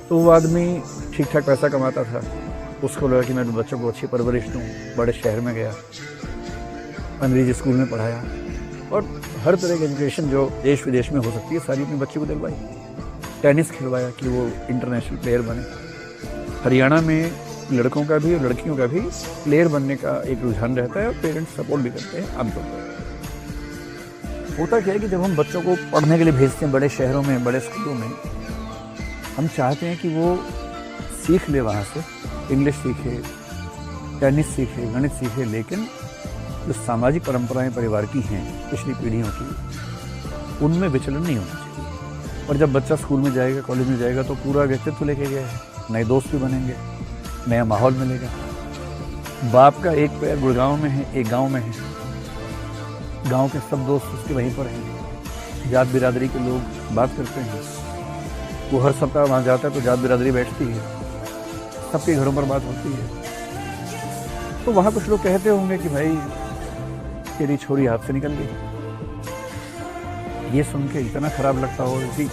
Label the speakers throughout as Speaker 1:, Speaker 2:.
Speaker 1: तो वो आदमी ठीक ठाक पैसा कमाता था, उसको लगा कि मैं अपने बच्चों को अच्छी परवरिश दूँ। बड़े शहर में गया, अंग्रेजी स्कूल में पढ़ाया और हर तरह की एजुकेशन जो देश विदेश में हो सकती है सारी अपने बच्चे को दिलवाई। टेनिस खिलवाया कि वो इंटरनेशनल प्लेयर बने। हरियाणा में लड़कों का भी और लड़कियों का भी प्लेयर बनने का एक रुझान रहता है और पेरेंट्स सपोर्ट भी करते हैं आमतौर पर। होता क्या है कि जब हम बच्चों को पढ़ने के लिए भेजते हैं बड़े शहरों में, बड़े स्कूलों में, हम चाहते हैं कि वो सीख ले, वहाँ से इंग्लिश सीखे, टेनिस सीखे, गणित सीखे, लेकिन जो सामाजिक परंपराएं परिवार की हैं पिछली पीढ़ियों की, उनमें विचलन नहीं होना चाहिए। और जब बच्चा स्कूल में जाएगा, कॉलेज में जाएगा, तो पूरा व्यक्तित्व लेके गया है, नए दोस्त भी बनेंगे, नया माहौल मिलेगा। बाप का एक पैर गुड़गांव में है, एक गांव में है, गांव के सब दोस्त उसके वहीं पर हैं। जात बिरादरी के लोग बात करते हैं, वो हर सप्ताह वहाँ जाता है तो जात बिरादरी बैठती है, सबके घरों पर बात होती है। तो वहाँ कुछ लोग कहते होंगे कि भाई तेरी छोरी हाथ से निकल गई। ये सुन के इतना खराब लगता हो कि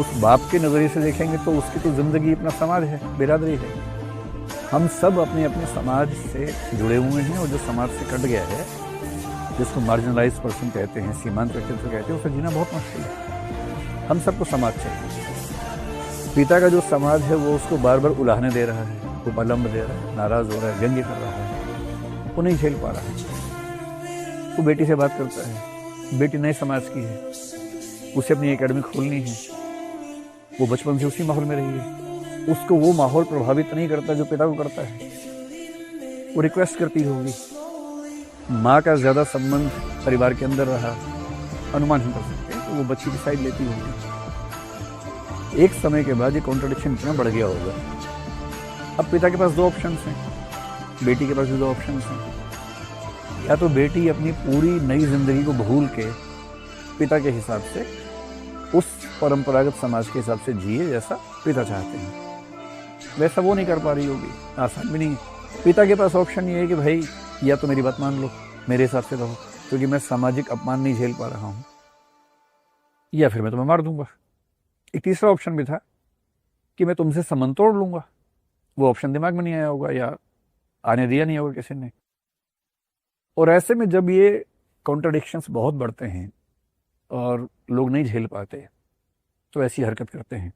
Speaker 1: उस बाप के नज़रिए से देखेंगे तो उसकी तो ज़िंदगी अपना समाज है, बिरादरी है। हम सब अपने अपने समाज से जुड़े हुए हैं और जो समाज से कट गया है, जिसको मार्जिनलाइज पर्सन कहते हैं, सीमांत व्यक्तित्व कहते हैं, उसे जीना बहुत मुश्किल है। हम सबको समाज चाहिए। पिता का जो समाज है वो उसको बार बार उलाहने दे रहा है, वो पलम्ब दे रहा है, नाराज़ हो रहा है, व्यंग्य कर रहा है, वो नहीं झेल पा रहा है। वो बेटी से बात करता है, बेटी नए समाज की है, उसे अपनी एकेडमी खोलनी है, वो बचपन से उसी माहौल में रही है, उसको वो माहौल प्रभावित नहीं करता जो पिता को करता है। वो रिक्वेस्ट करती होगी, माँ का ज़्यादा संबंध परिवार के अंदर रहा, अनुमान हम कर सकते हैं, तो वो बच्ची की साइड लेती होगी। एक समय के बाद ये कॉन्ट्रडिक्शन इतना बढ़ गया होगा। अब पिता के पास दो ऑप्शंस हैं, बेटी के पास भी दो ऑप्शंस हैं। या तो बेटी अपनी पूरी नई जिंदगी को भूल के पिता के हिसाब से, उस परंपरागत समाज के हिसाब से जिए जैसा पिता चाहते हैं, वैसा वो नहीं कर पा रही होगी, आसान भी नहीं है। पिता के पास ऑप्शन ये है कि भाई या तो मेरी बात मान लो, मेरे हिसाब से रहो, क्योंकि मैं सामाजिक अपमान नहीं झेल पा रहा हूँ, या फिर मैं तुम्हें मार दूंगा। एक तीसरा ऑप्शन भी था कि मैं तुमसे संबंध तोड़ लूंगा। वो ऑप्शन दिमाग में नहीं आया होगा या आने दिया नहीं होगा किसी ने। और ऐसे में जब ये कॉन्ट्रडिक्शंस बहुत बढ़ते हैं और लोग नहीं झेल पाते, तो ऐसी हरकत करते हैं।